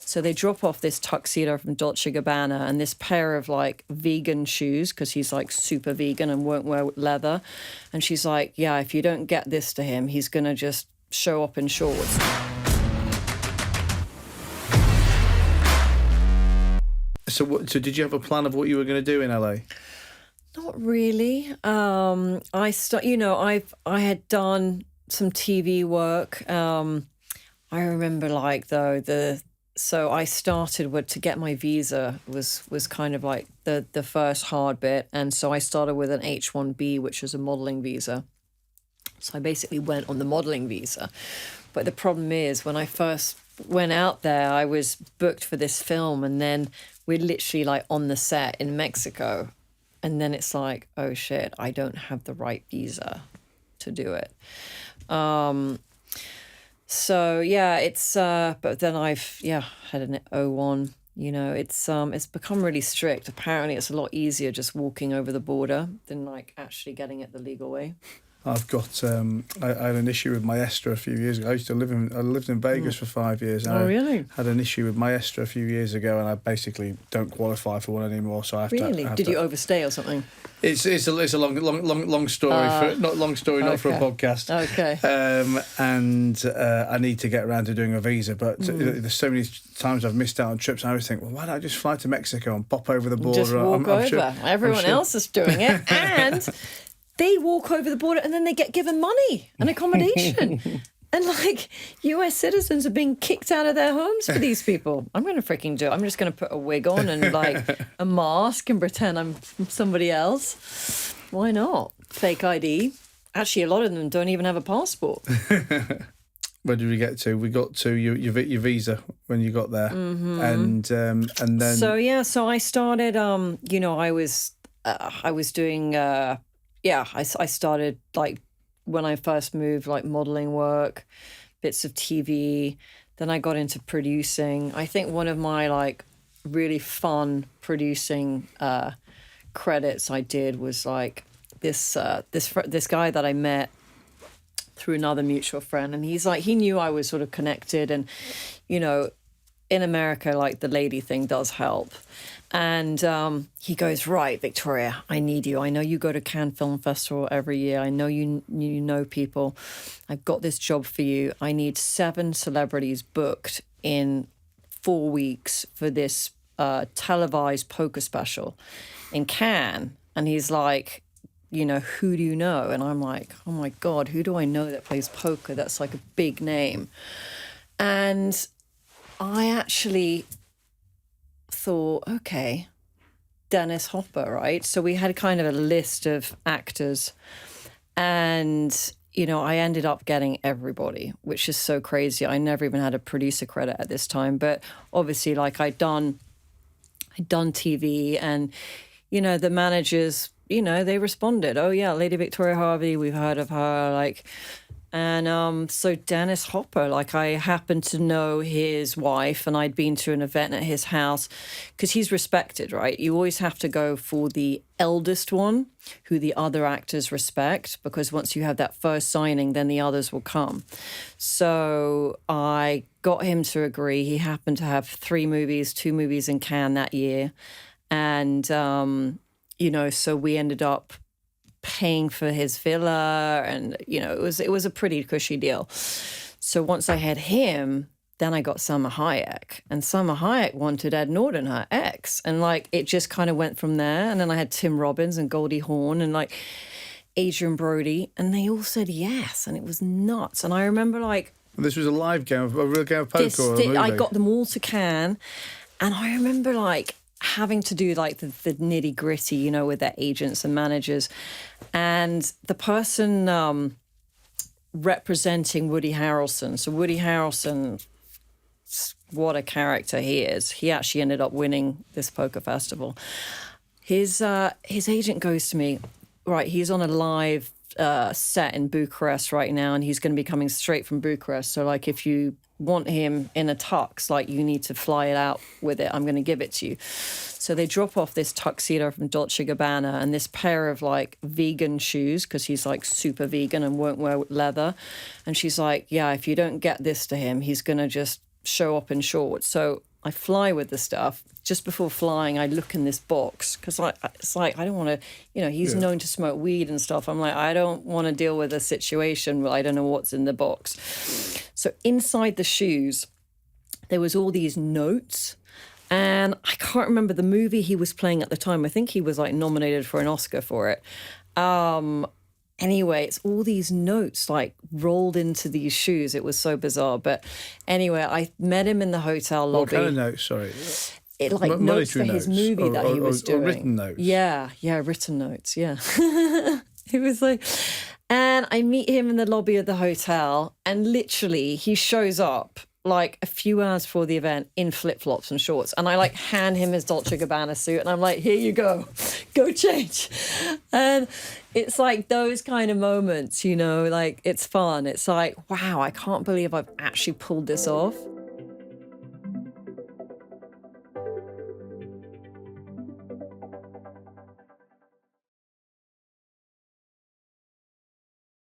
So they drop off this tuxedo from Dolce & Gabbana and this pair of like vegan shoes because he's like super vegan and won't wear leather. And she's like, yeah, if you don't get this to him, he's going to just show up in shorts. So did you have a plan of what you were going to do in LA? Not really. I had done some TV work. I remember so I started to get my visa was kind of like the first hard bit. And so I started with an H-1B, which was a modeling visa. So I basically went on the modeling visa. But the problem is when I first went out there, I was booked for this film and then we're literally like on the set in Mexico. And then it's like, oh shit, I don't have the right visa to do it. So yeah, it's but then I've had an O1. It's become really strict. Apparently, it's a lot easier just walking over the border than like actually getting it the legal way. I've got I had an issue with Maestra a few years ago. I lived in Vegas for 5 years. And really? I had an issue with Maestra a few years ago, and I basically don't qualify for one anymore. So I have to. Did you overstay or something? It's a long story. Not for a podcast. Okay. And I need to get around to doing a visa, but there's so many times I've missed out on trips. And I always think, well, why don't I just fly to Mexico and pop over the border? Just walk over. Sure, Everyone else is doing it, and they walk over the border and then they get given money and accommodation. And like US citizens are being kicked out of their homes for these people. I'm going to freaking do it. I'm just going to put a wig on and like a mask and pretend I'm somebody else. Why not? Fake ID. Actually, a lot of them don't even have a passport. Where did we get to? We got to your visa when you got there. And then... So I started, I was doing... I started like when I first moved, like modeling work, bits of TV. Then I got into producing. I think one of my like really fun producing credits I did was like this guy that I met through another mutual friend, and he knew I was sort of connected, and in America, like the lady thing does help. And he goes, right, Victoria, I need you. I know you go to Cannes Film Festival every year. I know you know people. I've got this job for you. I need 7 celebrities booked in 4 weeks for this televised poker special in Cannes. And he's like, who do you know? And I'm like, oh my God, who do I know that plays poker? That's like a big name. And I actually thought, okay, Dennis Hopper, right? So we had kind of a list of actors and, I ended up getting everybody, which is so crazy. I never even had a producer credit at this time, but obviously like I'd done TV and, the managers, they responded, oh yeah, Lady Victoria Harvey, we've heard of her, like... And so Dennis Hopper, like I happened to know his wife and I'd been to an event at his house because he's respected, right? You always have to go for the eldest one who the other actors respect because once you have that first signing, then the others will come. So I got him to agree. He happened to have 2 movies in Cannes that year. And, so we ended up paying for his villa and it was a pretty cushy deal. So once I had him, then I got Salma Hayek, and Salma Hayek wanted Ed Norton, her ex, and like it just kind of went from there. And then I had Tim Robbins and Goldie Hawn and like Adrian Brody, and they all said yes, and it was nuts. And I remember like this was a live game, a real game of poker or a movie? I got them all to Cannes, and I remember like having to do like the nitty gritty, with their agents and managers. And the person representing Woody Harrelson, so Woody Harrelson, what a character he is. He actually ended up winning this poker festival. His agent goes to me, right, he's on a live set in Bucharest right now, and he's going to be coming straight from Bucharest. So like if you want him in a tux, like you need to fly it out with it. I'm going to give it to you. So they drop off this tuxedo from Dolce & Gabbana and this pair of like vegan shoes because he's like super vegan and won't wear leather. And she's like, yeah, if you don't get this to him, he's going to just show up in shorts. So I fly with the stuff. Just before flying, I look in this box because it's like I don't want to, he's known to smoke weed and stuff. I'm like, I don't want to deal with a situation where I don't know what's in the box. So inside the shoes, there was all these notes. And I can't remember the movie he was playing at the time. I think he was like nominated for an Oscar for it. Anyway, it's all these notes like rolled into these shoes. It was so bizarre. But anyway, I met him in the hotel lobby. What kind of notes, sorry? It like notes for his movie that he was doing. Or written notes? Yeah, written notes, yeah. It was like, and I meet him in the lobby of the hotel, and literally he shows up like a few hours before the event in flip-flops and shorts, and I like hand him his Dolce & Gabbana suit, and I'm like, here you go change. And it's like those kind of moments, like it's fun. It's like, wow, I can't believe I've actually pulled this off.